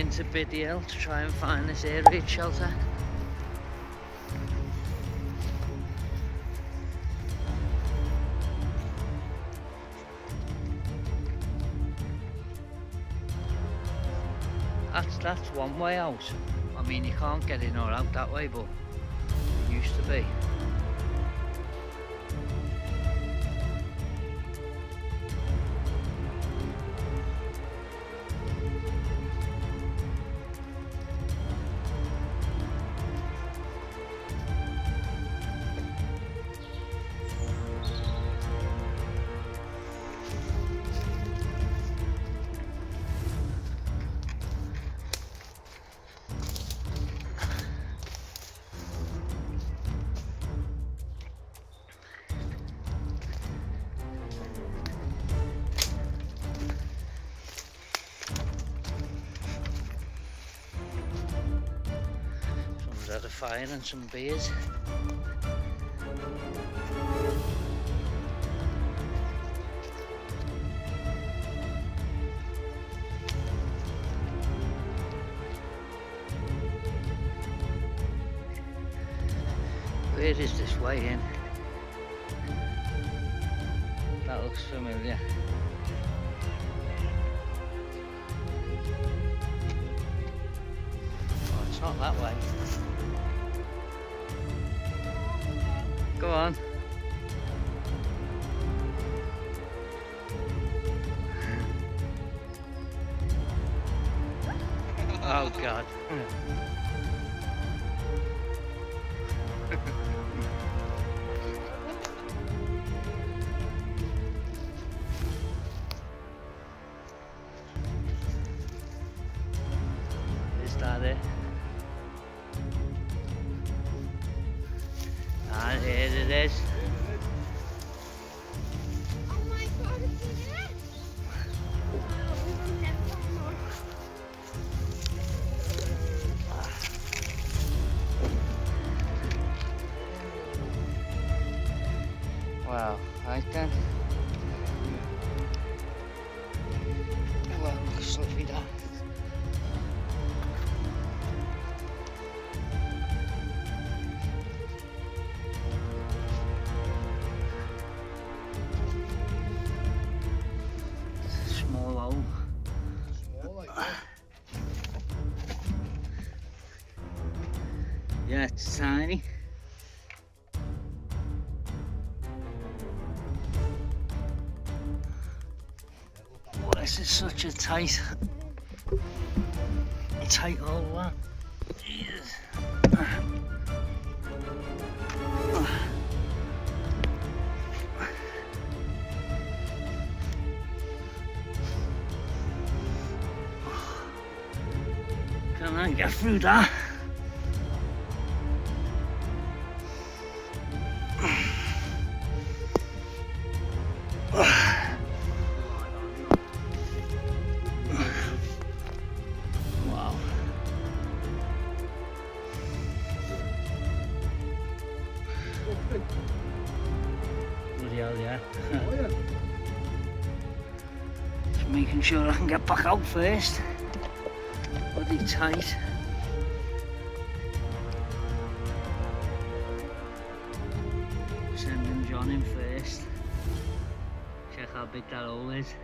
into Bidston to try and find this area shelter. That's one way out. I mean, you can't get in or out that way, but it used to be. At a fire and some beers. Where is this way in? That looks familiar. Oh, it's not that way. Go on. Oh God. Is that it? Ah, here it is. Oh my God, it's in there. Wow, right then. Well, look slippery that. Small hole. Small like that. Yeah, it's tiny. This is such a tight hole, that. Jesus. Can I get through that? Wow. Bloody hell, yeah. Oh, yeah. Just making sure I can get back out first. Bloody tight. Sending John in first. Check how big that hole is.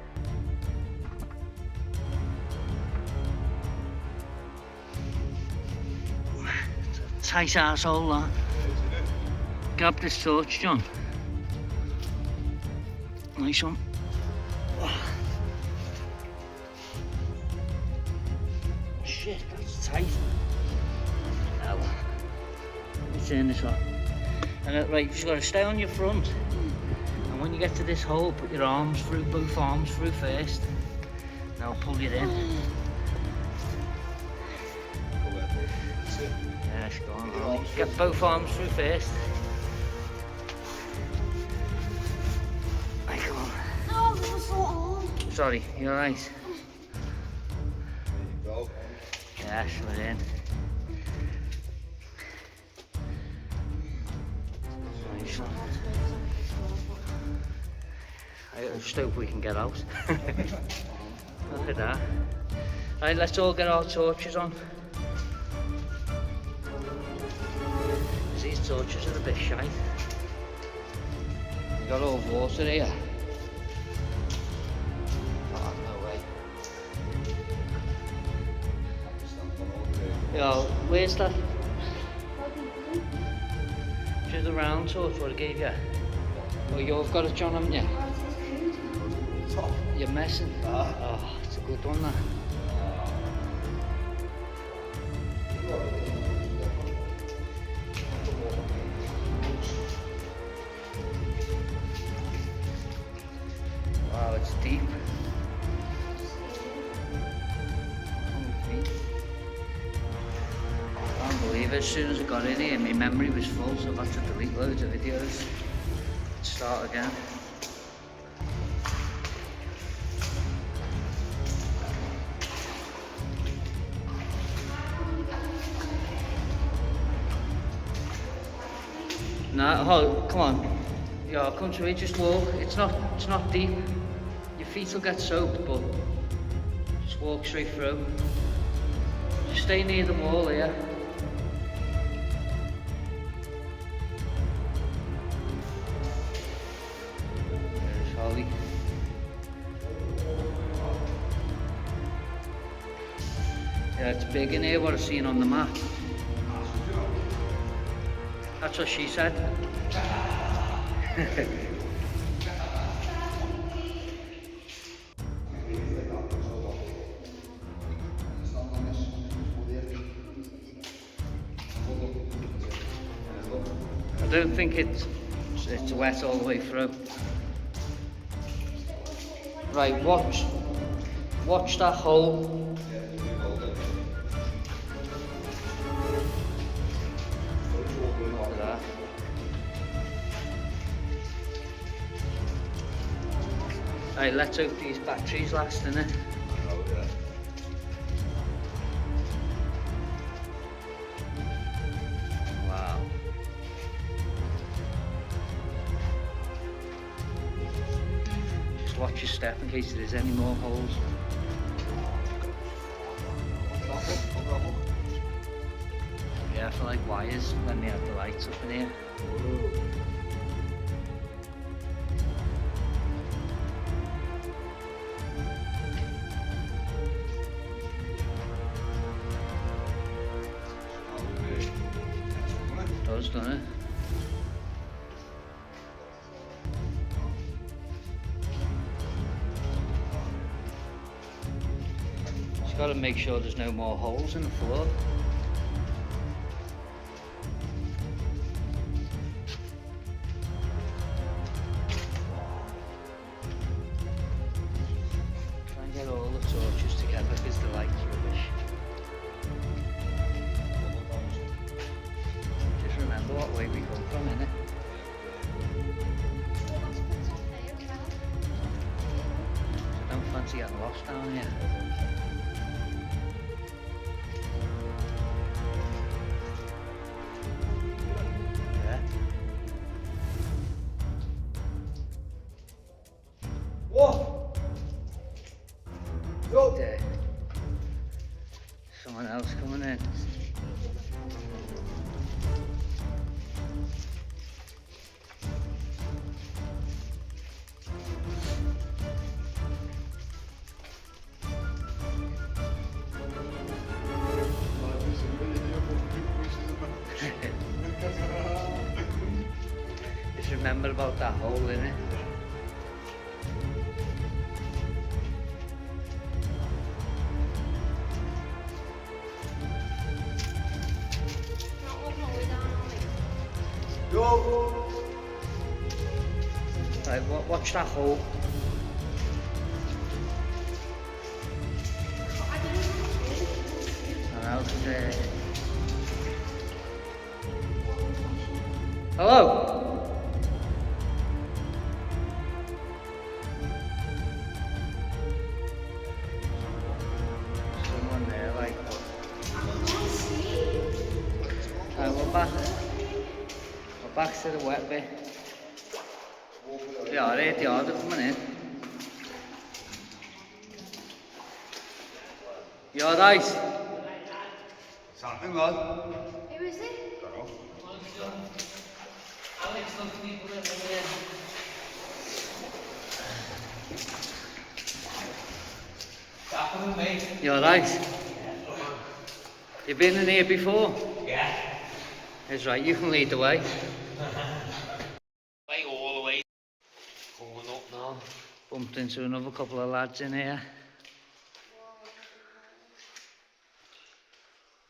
It's a tight arsehole, that. Grab this torch, John. Nice one. Shit, that's tight. Hell. Let me turn this on. And right, you've just got to stay on your front. And when you get to this hole, put your arms through, both arms through first. Now pull it in. Yes, go on, Ollie. Get both arms through first. Right, come on. Oh, it was so old. Sorry, you alright? There you go. Yes, we're in. Nice one. I just hope we can get out. Look at that. Right, let's all get our torches on. These torches are a bit shite. You got all water here. Oh, no way. Yo, where's that? Just the round torch what I gave you. Oh, you've got it, John, haven't you? You're messing. Oh, it's a good one, that. Wow, it's deep. I can't believe it. As soon as I got in here, my memory was full, so I've had to delete loads of videos. Start again. No, oh, come on. Yeah, come to me, just walk. It's not deep. Your feet will get soaked, but just walk straight through. Just stay near the wall here. There's Holly. Yeah, it's big in here, what I've seen on the map. That's what she said. I don't think it's wet all the way through. Right, watch that hole. Right, let's hope these batteries last, innit? Oh, yeah. Wow. Just watch your step in case there's any more holes. Yeah, I feel like wires when they have the lights up in here. Does, doesn't it? Just got to make sure there's no more holes in the floor. Try and get all the torches together because the light's rubbish. Remember what way we come from, innit? I don't fancy getting lost down here. Yeah. Whoa! Yo! There. Someone else coming in. Just remember about that hole, innit? Yo! Right, watch that hole. And out of there. Hello? Someone there, like. Right, we're back. We're back to the wet bit. Yeah, right, they are coming in. You alright? What's happening, lad? Who is it? Dunno. Alex, those people in here. You alright? You been in here before? Yeah. That's right, you can lead the way. Way all the way. Coming up now. Bumped into another couple of lads in here.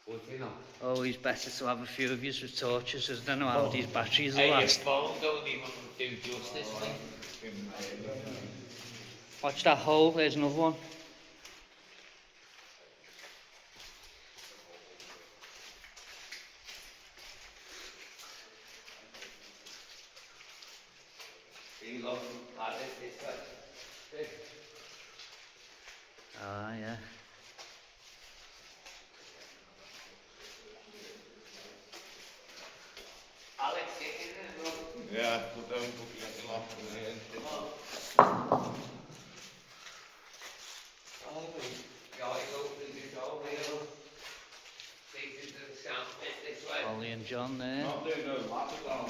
What do you know? Always better to have a few of you with torches, because I don't know how these batteries will Hey, your last. phone don't even do justice, mate. Watch that hole, there's another one. You look at it, it's like... Ah, yeah. Alex, get in there, look. Yeah, put down, looking at the lamp in the end. Guys, open this over here, look. Take it to the sound pit this way. Ollie and John there. Not doing no lamp down.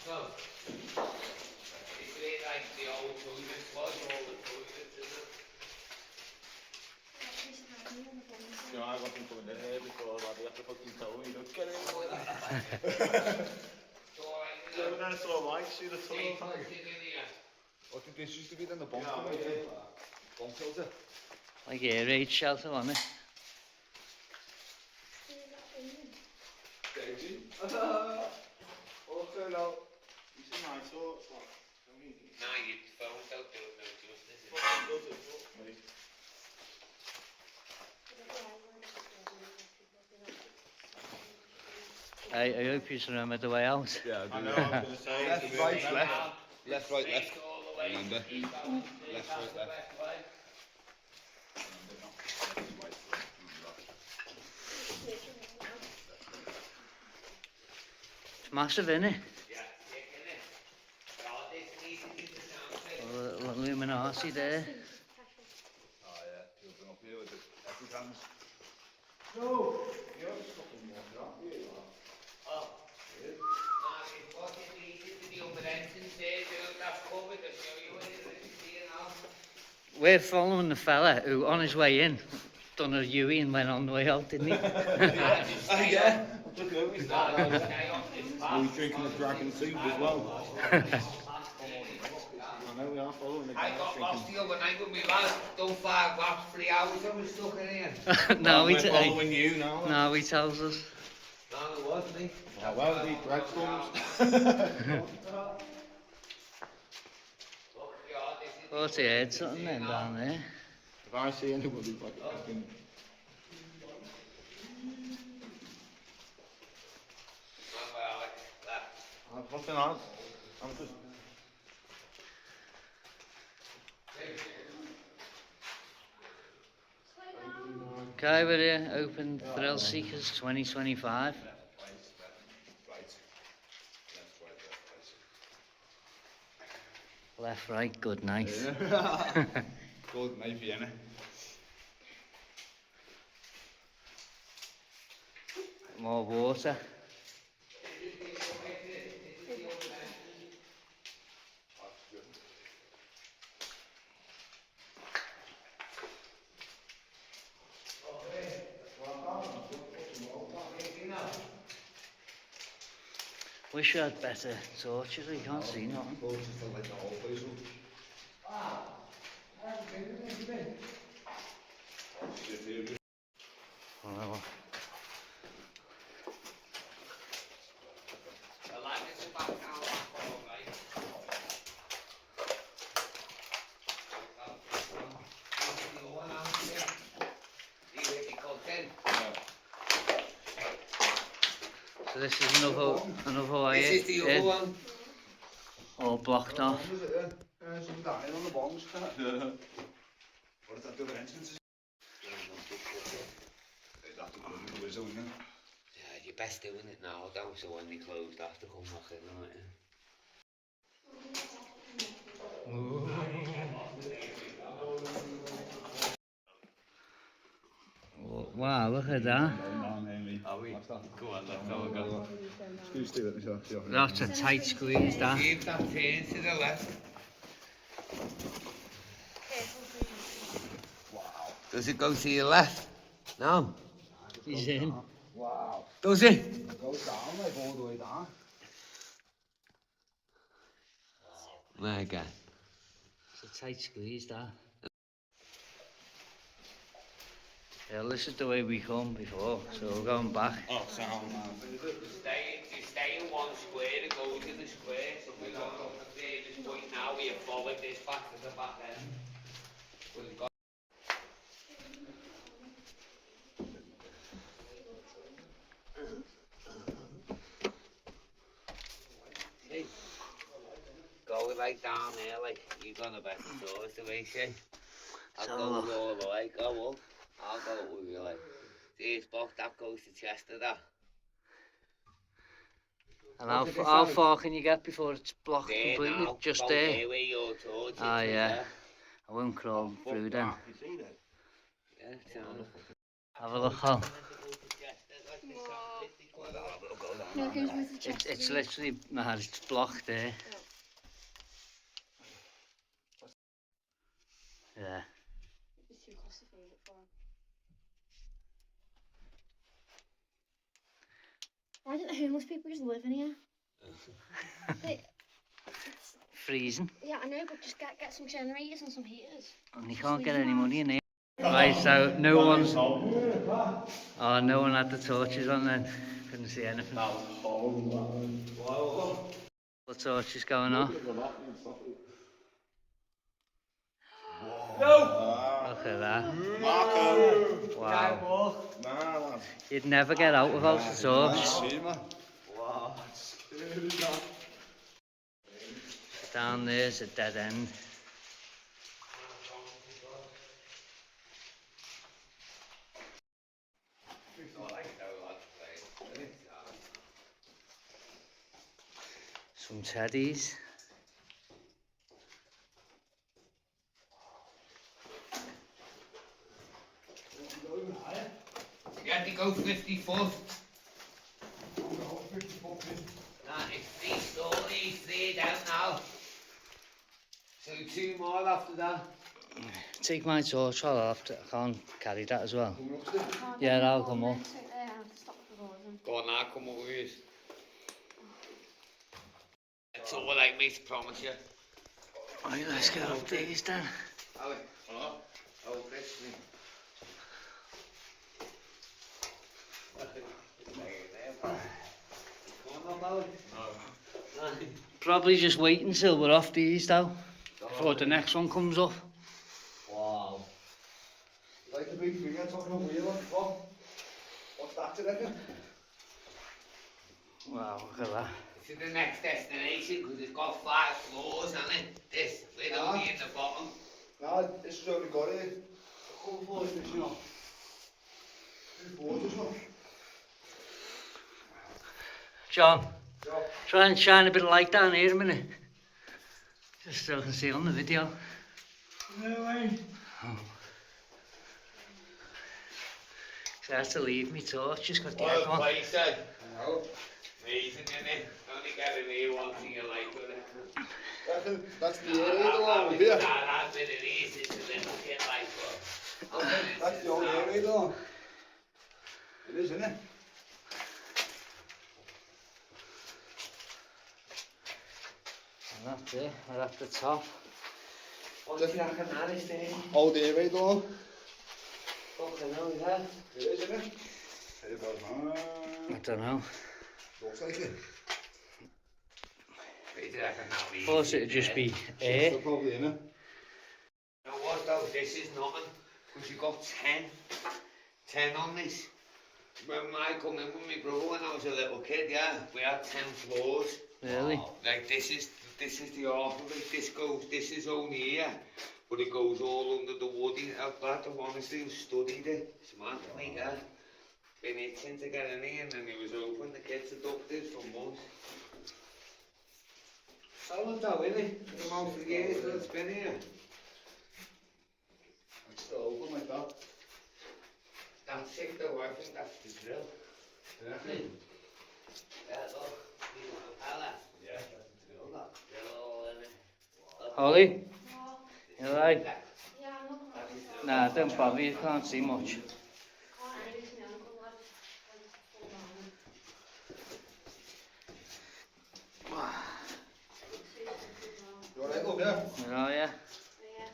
No. It's a bit like the old toilets was, all the toilets, isn't it? You know, I wasn't coming in here before, lad. You have to fucking tell me, don't get in. It's all right, So then it's all right, see the Take tunnel what's tank. in here. I think this used to be in the bomb filter. Like air raid shelter on it. Daisy. Also, now, you see my thoughts, like, Nah, your phone don't do it no justice. I hope you remember the way out. Yeah, I know. I was going to say, left, right, left. Left, right, left. All the way. Remember? Keep going. Left, right, left. Left, right. It's massive, isn't it? Yeah, stick in it. Oh, this needs to be the sound pit. A little Illuminati there. Oh, yeah, you've been up here with the every cams. No, you're just fucking walking up here, Oh. Nah, it's what it needs to be the open entrance there. That's covered. I'll show you what it is here now. We're following the fella who, on his way in, done a U-E and went on the way out, didn't he? yeah. Look at we Nah, just stay on this path. We're drinking the dragon soup as well. I know we are following the I guy got lost drinking. the other night with my lad. Done 5 laps, 3 hours. I was stuck in here. No, We're following you now. no, he tells us. No, it wasn't me. Oh, well, the breadcrumbs. Look, yeah, this is Thought he heard something then down there. If I see anybody like fucking... I'm fucking out. I'm just... Okay, we're here, open Thrill Seekers 2025. Left, right, good night. Good, maybe, innit? More water. Wish I had better torches, you can't see nothing. Well, The light is back now, all right. so this is another way This is the other in, one. all blocked off. Some down on the bombs. What is that, the other entrances? That's a good whistle, isn't it? Yeah, you're best doing it now, don't so when they close, they have to come back in, aren't you? Wow, look at that. Go on, let's have a go. Excuse me, let me show you. That's a tight squeeze, that. See if that turns to the left. Does it go to your left? No. He's in. Wow. Does it? It goes down, like all the way down. My God. It's a tight squeeze, that. Yeah, this is the way we come before, so we're going back. Oh, sound, man. You stay in one square, it goes in the square, so we're going up to this point now, we have followed this back to the back end. We've got see, go right down there, like you're gonna bet the doors the way, see? I'll So, go all the way, go up. I'll go up with you, like. See, it's blocked, that goes to Chester, that. And how far can you get before it's blocked There completely? now, Just go there? there where your torch is. Ah, yeah. there. I won't crawl through then. You see that? Yeah, it's on. Have a look, Hal. No, it goes with the chest. It's literally mad, it's blocked there. Yeah. It's too claustrophobic for him. Why don't the homeless people just live in here? It's, Freezing. yeah, I know, but just get some generators and some heaters. And you can't get any money in here. Right, so no one's... Oh, no one had the torches on then. Couldn't see anything. The torches going off. Look at that. Wow. You'd never get out without the torch. Wow. Down there's a dead end. Some teddies. You had to go 50 foot. Nah, it's 3 stories, 3 down now. So 2 more after that. Take my torch, I can't carry that as well. Yeah, that'll come up. Go on now, come over here. That's all I mate, promise you. Right, let's get up these then. Oh, bless me. Probably just wait until we're off these though, before the next one comes up. Wow. Like the big thing I'm talking about Wirral. What's that to reckon? Wow, look at that. To the next destination because it's got 5 floors, hasn't it? This, we're only in the bottom. No, this has only got a couple floors, you know. 2 floors as well. John, try and shine a bit of light down here a minute. Just so I can see on the video. No way. Oh. So I have to leave me torch, just got the egg on. Place, eh? Amazing, isn't it? Only get in here once in your life with it. That's the area along here. That bit of these is a little bit like That's the old area though. It is, isn't it? And that's it, we're at the top. What do you reckon that is there? Old area though. Fucking hell, yeah. It is, isn't it? I don't know. Looks like it. What do you reckon that means? Of course it'd just be air. Still probably in it. You know what though, this is nothing, because you got 10 on this. When I come in with my brother when I was a little kid, yeah, we had 10 floors. Really? Like this is the half of it, this is only here, but it goes all under the wood. I've honestly studied it, it's mad, like that. Been itching to get in here and then it was open, the kids adopted for months. Solid though, innit? The amount of years that it's been here. It's still open like that. That's chipped away. I think that's the drill. Yeah. Yeah, look. You want a pallet? Yeah, that's the drill, that. Drill all in it. Holly, Oh, you alright? yeah, I'm not going to Nah, don't bother, you can't see much. can't use my uncle, lad. I just fall down. You alright, love, yeah? Oh yeah. Yeah.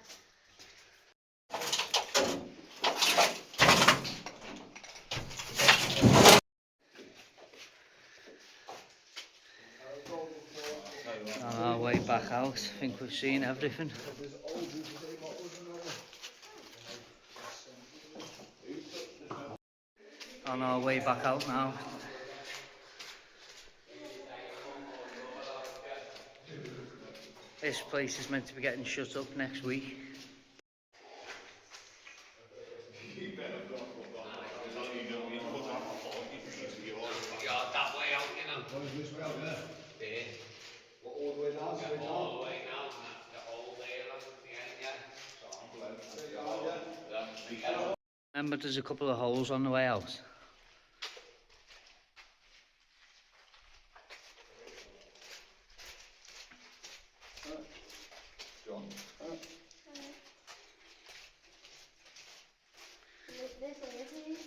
On our way back out, I think we've seen everything. On our way back out now. This place is meant to be getting shut up next week. Yeah, that way out, you know. What is this way out there? There. What, all the way down, Yeah, straight all down? the way down, that's the whole way along to the end, yeah. Straight down, yeah? Remember, there's a couple of holes on the way out. John. This way, isn't it?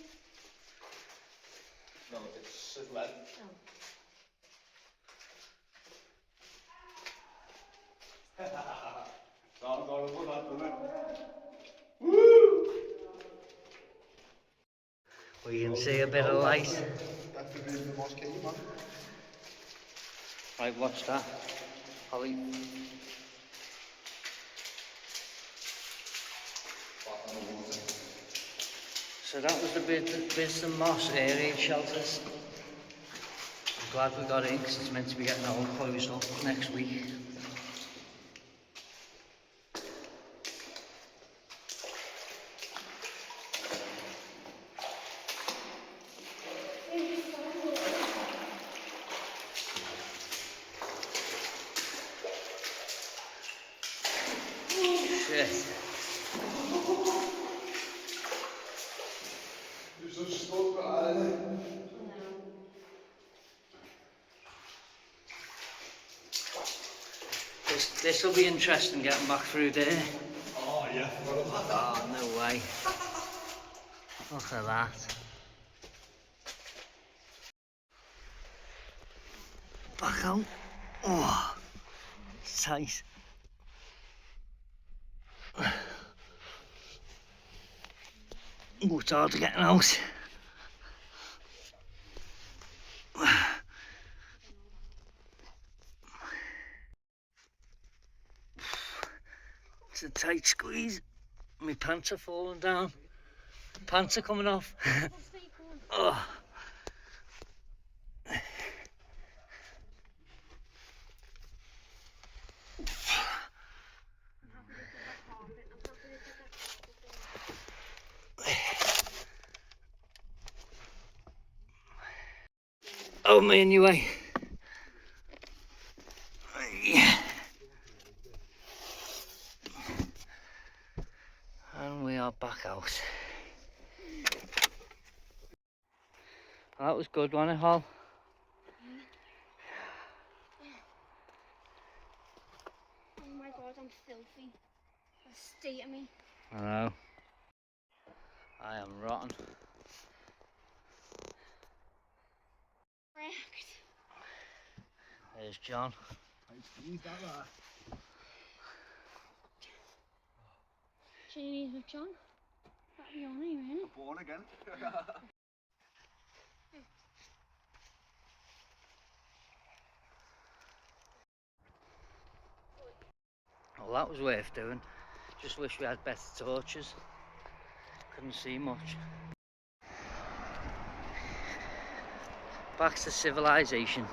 No, it's lead. Sounds horrible, that, doesn't it? We can see a bit of light. That's the Bidston Mosque, man. Right, watch that. Holly. So that was the Bidston Moss area shelters. I'm glad we got in because it's meant to be getting all closed up next week. Shit. You're so stuck behind it. This will be interesting getting back through there. Oh, yeah. Oh, no way. Look at that. Back out. Oh, it's tight. Oh, it's hard to get out. It's a tight squeeze. My pants are falling down. Pants are coming off. Oh. Oh, me anyway. Yeah. And we are back out. Well, that was good, wasn't it, Hal? Oh my god, I'm filthy. The state of me. I know. I am rotten. Wrecked. There's John. Chinese with John. That'd be on here, isn't it? Born again. Well, that was worth doing. Just wish we had better torches. Couldn't see much. Back to civilization.